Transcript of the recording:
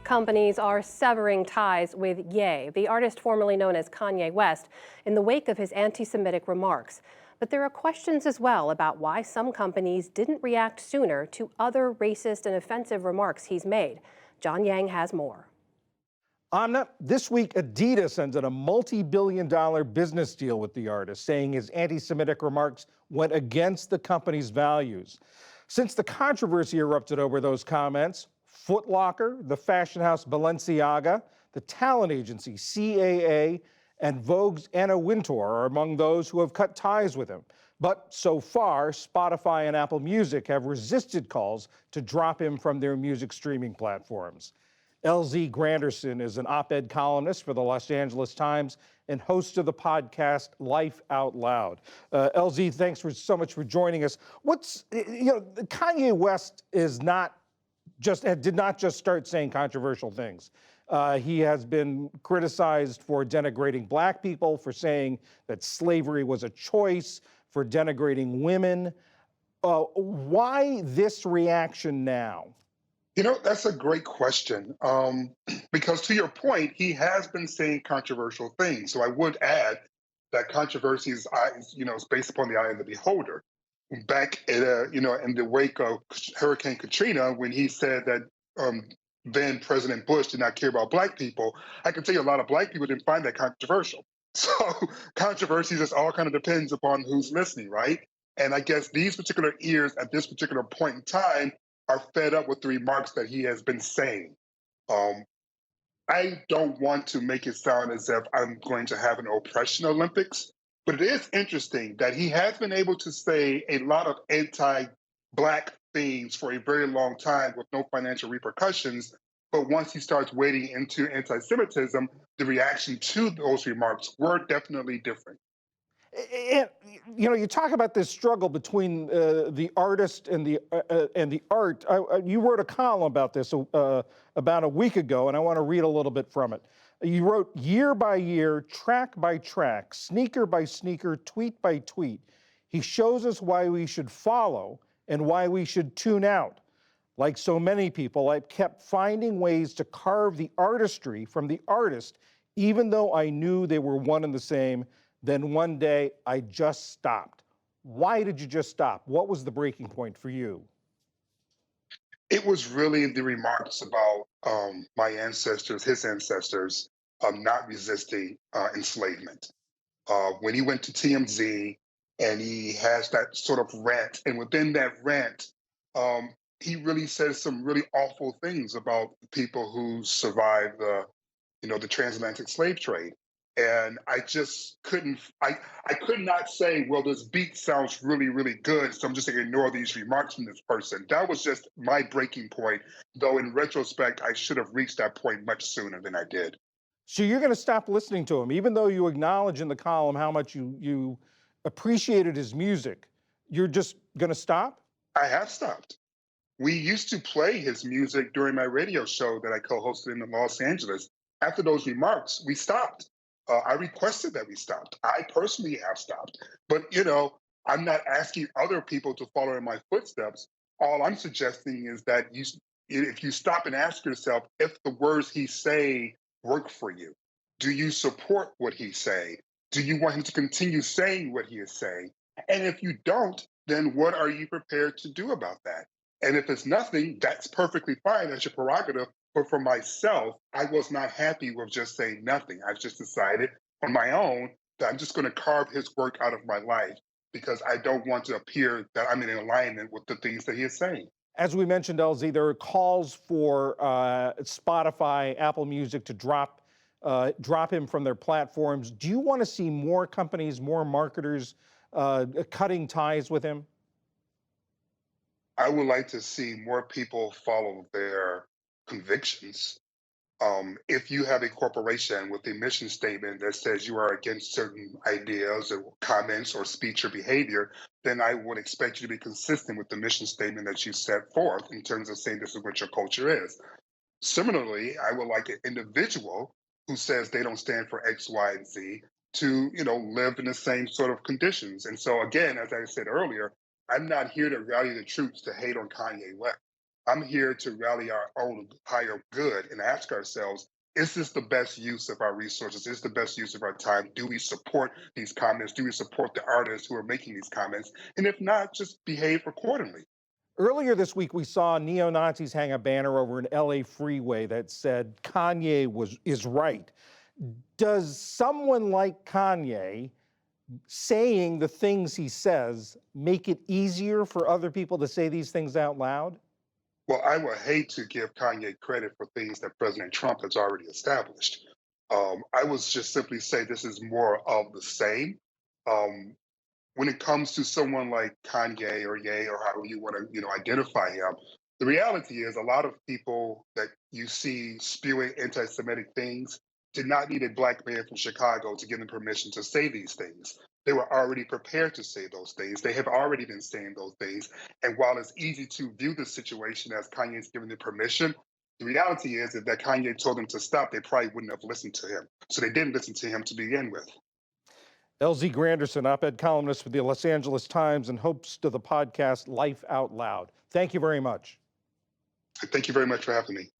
Companies are severing ties with Ye, the artist formerly known as Kanye West, in the wake of his anti-Semitic remarks. But there are questions as well about why some companies didn't react sooner to other racist and offensive remarks he's made. John Yang has more. This week, Adidas ended a multi-billion-dollar business deal with the artist, saying his anti-Semitic remarks went against the company's values. Since the controversy erupted over those comments, Foot Locker, the fashion house Balenciaga, the talent agency CAA, and Vogue's Anna Wintour are among those who have cut ties with him. But so far, Spotify and Apple Music have resisted calls to drop him from their music streaming platforms. LZ Granderson is an op-ed columnist for the Los Angeles Times and host of the podcast Life Out Loud. LZ, thanks so much for joining us. Kanye West did not just start saying controversial things. He has been criticized for denigrating black people, for saying that slavery was a choice, for denigrating women. Why this reaction now? That's a great question. Because to your point, he has been saying controversial things. So I would add that controversy is based upon the eye of the beholder. Back in the wake of Hurricane Katrina, when he said that then President Bush did not care about black people, I can tell you a lot of black people didn't find that controversial. So controversy just all kind of depends upon who's listening, right? And I guess these particular ears at this particular point in time are fed up with the remarks that he has been saying. I don't want to make it sound as if I'm going to have an oppression Olympics, but it is interesting that he has been able to say a lot of anti-black things for a very long time with no financial repercussions. But once he starts wading into anti-Semitism, the reaction to those remarks were definitely different. You talk about this struggle between the artist and the art. You wrote a column about this about a week ago, and I want to read a little bit from it. You wrote, year by year, track by track, sneaker by sneaker, tweet by tweet, he shows us why we should follow and why we should tune out. Like so many people, I kept finding ways to carve the artistry from the artist, even though I knew they were one and the same. Then one day, I just stopped. Why did you just stop? What was the breaking point for you? It was really the remarks about my ancestors, his ancestors, not resisting enslavement. When he went to TMZ and he has that sort of rant, and within that rant, he really says some really awful things about the people who survived the transatlantic slave trade. And I just I could not say, well, this beat sounds really, really good, so I'm just going to ignore these remarks from this person. That was just my breaking point, though in retrospect, I should have reached that point much sooner than I did. So you're going to stop listening to him, even though you acknowledge in the column how much you appreciated his music. You're just going to stop? I have stopped. We used to play his music during my radio show that I co-hosted in Los Angeles. After those remarks, we stopped. I requested that we stopped. I personally have stopped. But, I'm not asking other people to follow in my footsteps. All I'm suggesting is that if you stop and ask yourself if the words he say work for you, do you support what he's saying? Do you want him to continue saying what he is saying? And if you don't, then what are you prepared to do about that? And if it's nothing, that's perfectly fine. That's your prerogative. But for myself, I was not happy with just saying nothing. I just decided on my own that I'm just going to carve his work out of my life because I don't want to appear that I'm in alignment with the things that he is saying. As we mentioned, LZ, there are calls for Spotify, Apple Music to drop him from their platforms. Do you want to see more companies, more marketers cutting ties with him? I would like to see more people follow their convictions. If you have a corporation with a mission statement that says you are against certain ideas or comments or speech or behavior, then I would expect you to be consistent with the mission statement that you set forth in terms of saying this is what your culture is. Similarly, I would like an individual who says they don't stand for X, Y, and Z to, live in the same sort of conditions. And so again, as I said earlier, I'm not here to rally the troops to hate on Kanye West. I'm here to rally our own higher good and ask ourselves, is this the best use of our resources? Is this the best use of our time? Do we support these comments? Do we support the artists who are making these comments? And if not, just behave accordingly. Earlier this week, we saw neo-Nazis hang a banner over an LA freeway that said Kanye is right. Does someone like Kanye saying the things he says make it easier for other people to say these things out loud? Well, I would hate to give Kanye credit for things that President Trump has already established. I would just simply say this is more of the same. Um, when it comes to someone like Kanye or Ye or however you want to, identify him, the reality is a lot of people that you see spewing anti-Semitic things did not need a black man from Chicago to give them permission to say these things. They were already prepared to say those things. They have already been saying those things. And while it's easy to view the situation as Kanye's giving them permission, the reality is that Kanye told them to stop, they probably wouldn't have listened to him. So they didn't listen to him to begin with. LZ Granderson, op-ed columnist for the Los Angeles Times and host of the podcast Life Out Loud. Thank you very much. Thank you very much for having me.